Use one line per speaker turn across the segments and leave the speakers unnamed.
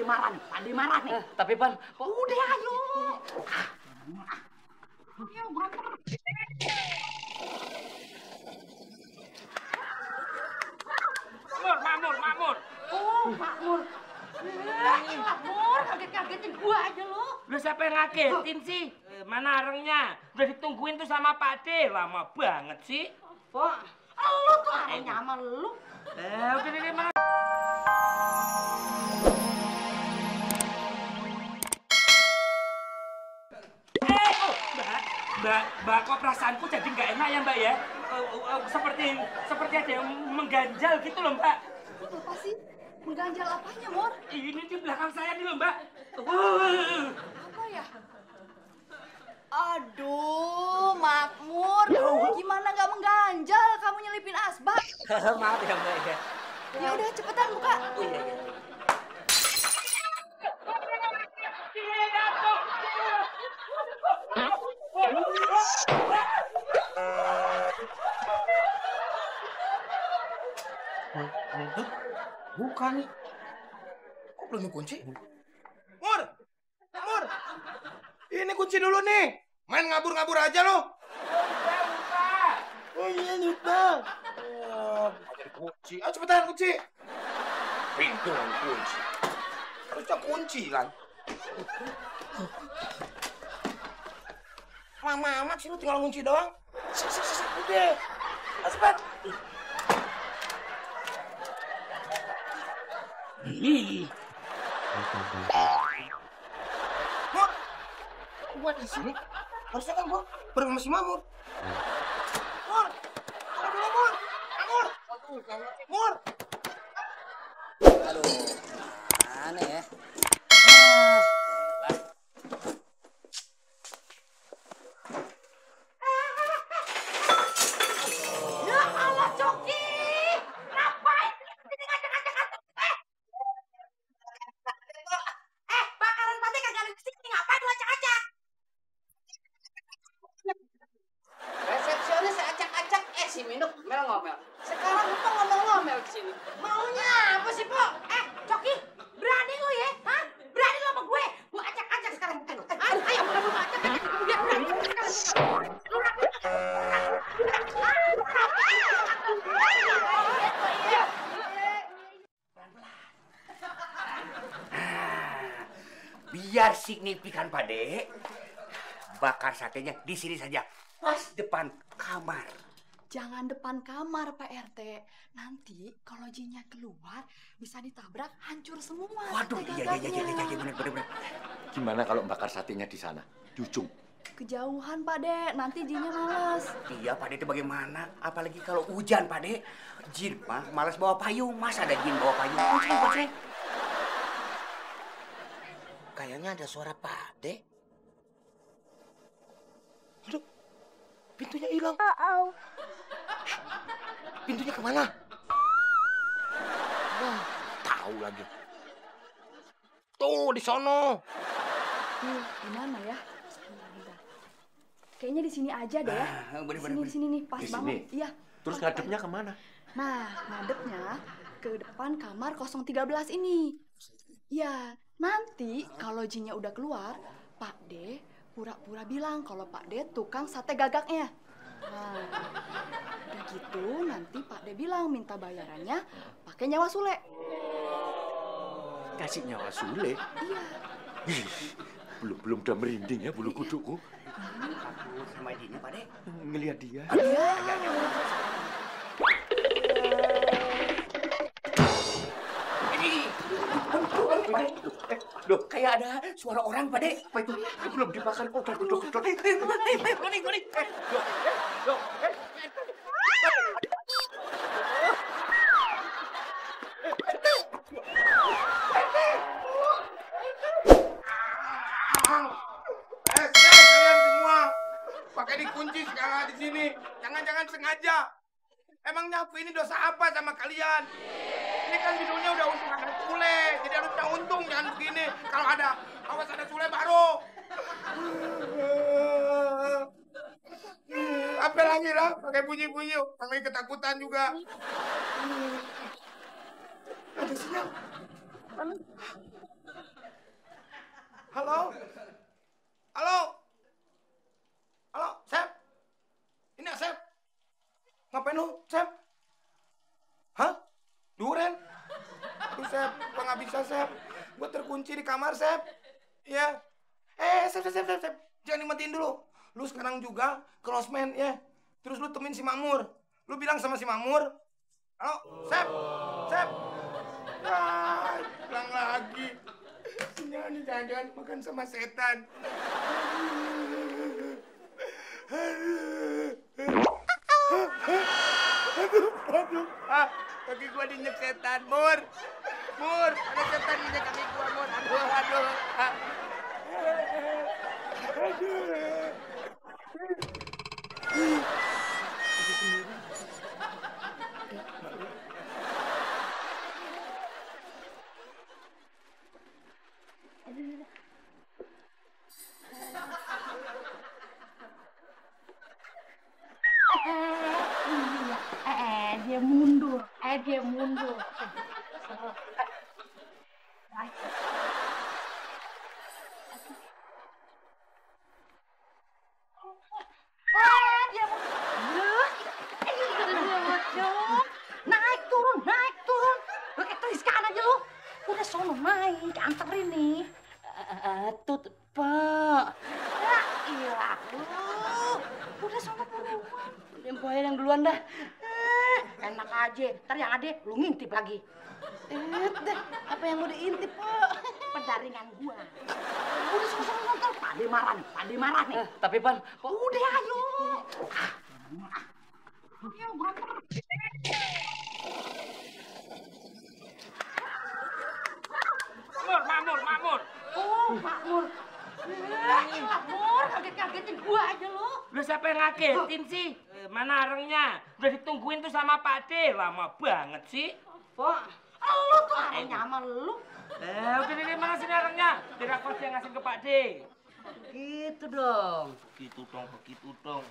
Pade marah nih.
Tapi Pan,
udah ayo. Ayo baper.
Makmur.
Oh, Makmur. Makmur, kaget-kagetin gua aja lo.
Lu siapa yang ngagetin sih? Mana arengnya? Udah ditungguin tuh sama Pak De, lama banget sih.
Pak, lu tuh arengnya sama lu.
Udah deh, mana? Mbak, kok perasaanku jadi nggak enak ya, Mbak ya? Seperti ada yang mengganjal gitu loh, Mbak.
Apa sih? Mengganjal apanya, Mor?
Ini di belakang saya nih loh, Mbak.
Apa ya? Aduh, Makmur. Gimana nggak mengganjal? Kamu nyelipin asbak.
Maaf ya, Mbak ya.
Ya udah, cepetan buka.
Iya.
Bukan. Kok belum dikunci? Mur! Ini kunci dulu nih. Main ngabur-ngabur aja lo. Oh iya lupa. Ada kunci. Ayo cepetan kunci. Pintu yang kunci. Harusnya kunci lan. Lama amat sih lu tinggal kunci doang. Udah. Cepat. Mur, gua di sini. Harusnya kan gua bareng sama si Mamur. Mur, ada dulu Mur. Mur.
Aduh, aneh ya. Ya Allah, Coki! Ngapain sih ngajak-ngajak? Bakaran pate kagak ada kesini. Ngapain lu acak-acak? Resepsionis saya acak-acak. Si Minuk ngomel-ngomel. Sekarang lu ngomel-ngomel di sini. Maunya apa sih, Po? Coki, berani lu ya? Hah? Berani lu sama gue? Gua acak-acak sekarang bukan lu. Ayo, lu acak-acak. Biar berani. Lu rapi.
Biar signifikan, Pak De. Bakar satenya di sini saja, pas depan kamar.
Jangan depan kamar, Pak RT. Nanti kalau jinnya keluar, bisa ditabrak, hancur semua.
Waduh, iya, bener.
Gimana kalau bakar satenya di sana? Di ujung.
Kejauhan, Pak De. Nanti jinnya males.
Iya, Pak De itu bagaimana? Apalagi kalau hujan, Pak De. Jin mah malas bawa payung. Masa ada jin bawa payung? Kucing.
Kayaknya ada suara Pak De. Aduh, pintunya hilang. Pintunya kemana? Wah, tahu lagi. Tuh, di sono.
Di mana ya? Bentar. Kayaknya di sini aja deh ya. Di sini nih, pas banget. Iya.
Terus ngadepnya kemana?
Nah, ngadepnya ke depan kamar 013 ini. Ya, nanti kalau jinnya udah keluar, Pak D pura-pura bilang kalau Pak D tukang sate gagaknya. Nah, udah gitu nanti Pak D bilang minta bayarannya pakai nyawa Sule.
Kasih nyawa Sule?
Iya.
Belum udah merinding ya bulu kudukku.
Takut sama jinnya, Pak De.
Ngelihat dia.
Iya.
Loh, kayak ada suara orang, Pak De.
Apa itu? Belum dimakan kok udah gedor-gedor.
Loh.
Kalian semua pakai dikunci segala di sini. Jangan-jangan sengaja. Emang nyapu ini dosa apa sama kalian? Ini kan videonya udah untung ada Sule, jadi harusnya untung, jangan begini. Kalau ada, awas ada Sule baru. Apa lagi lah, pakai bunyi-bunyi, sampai ketakutan juga. Ada sinyal. Halo? Halo? Halo, Sep? Ini Sep? Ngapain lu, Sep? Hah? Duren? Aduh, Sep, gua nggak bisa, Sep. Gua terkunci di kamar, Sep. Ya. Sep. Jangan dimatiin dulu. Lu sekarang juga ke losmen, ya. Terus lu temuin si Makmur. Lu bilang sama si Makmur. Halo, Sep? Sep? Ya, bilang lagi. Sinyal nih, jangan-jangan makan sama setan. Aduh. Kaki gua diinjek setan, Mur. Mur, ada setan injek kaki gua, Mur. Aduh.
Dia mundur. Naik turun. Lu kayak Triskan aja lu. Udah sono naik, anterin nih. Tut, Pak. Ya ilah lu. Udah sono buruan. Dia yang duluan dah. Enak aja, ntar yang ada lu ngintip lagi. Deh, apa yang mau diintip, Pak? Pendaringan gua. Udah sama-sama nonton, Pade marah nih.
Tapi Pan,
Udah ayo. Ayo, berantem.
Makmur.
Oh, Makmur. Makmur, kaget-kagetin gua aja lu.
Lu siapa yang ngagetin sih? Mana arengnya? Udah ditungguin tuh sama Pak D. Lama banget sih.
Pak, lu tuh arahnya sama lu.
Udah deh, mana sini arengnya? Biar aku aja yang ngasih ke Pak D.
Gitu dong.
Begitu dong.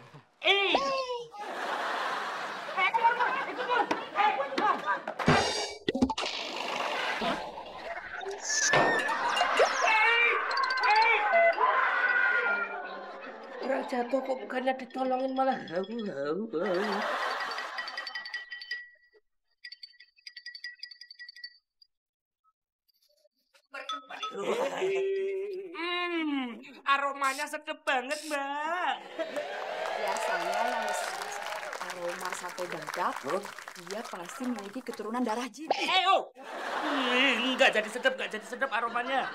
Orang jatuh kok bukannya ditolongin malah hau.
Aromanya sedep banget, Mbak.
Biasanya yang bisa aroma sate dadak, dia pasti memiliki keturunan darah jin.
Nggak jadi sedep aromanya.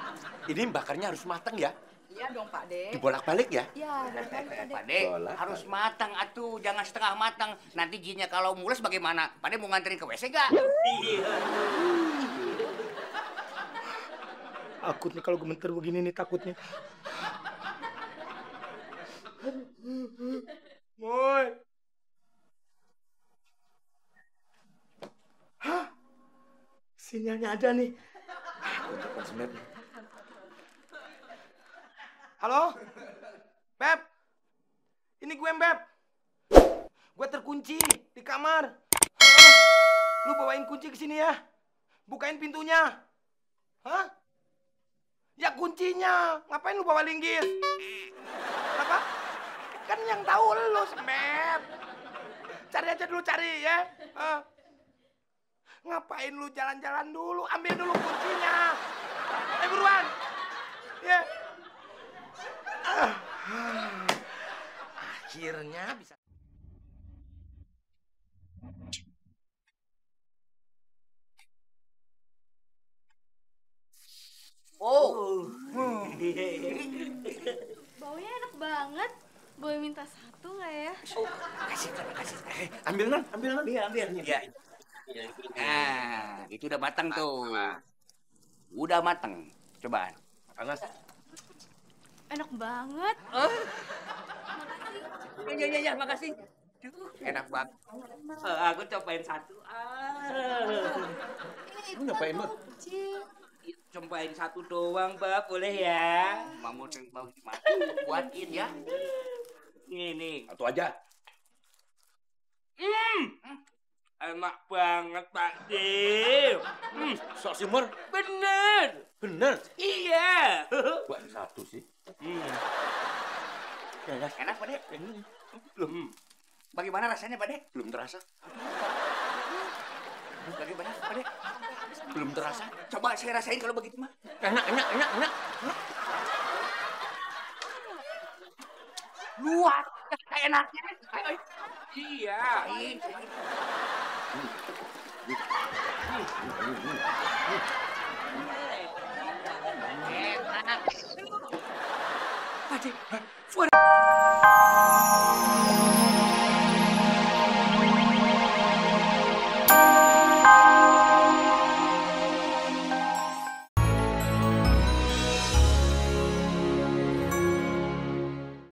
Ini bakarnya harus matang ya?
Iya dong, Pak De.
Dibolak-balik ya?
Iya, bolak-balik, Pak De.
Pak De, harus matang atuh, jangan setengah matang. Nanti jinnya kalau mules bagaimana? Pak De mau nganterin ke WC nggak?
Takut nih kalau gemeter begini nih, takutnya. Moy. Hah? Sinyalnya ada nih.
Telepon si Mep.
Halo? Beb? Ini gue, Beb. Gue terkunci di kamar. Halo? Lu bawain kunci ke sini ya. Bukain pintunya. Hah? Ya kuncinya. Ngapain lu bawa linggis? Apa? Kan yang tahu lu, Beb. Cari aja dulu, cari ya. Ngapain lu jalan-jalan dulu? Ambil dulu kuncinya. Buruan. Ya. Akhirnya bisa.
Baunya enak banget. Boleh minta satu nggak ya?
Kasih.
Ambil non. Ambil.
Ya. Nah, itu udah matang tuh. Udah matang. Coba.
Panas.
Enak banget.
Iya, makasih.
Enak banget.
Aku cobain satu.
Lu ngapain lu?
Cobain satu doang, Mbak. Boleh ya?
Mau buatin ya.
Nih.
Satu aja.
enak banget Pak D.
Sok simur.
Bener.
Bener.
Iya.
Buat satu sih.
Enak, Pak De?
Belum.
Bagaimana rasanya, Pak De?
Belum terasa.
Bagaimana, Pak De?
Belum terasa.
Coba saya rasain kalau begitu, mah.
Enak.
Luar enaknya. Ayo.
Iya.
Pak De, suara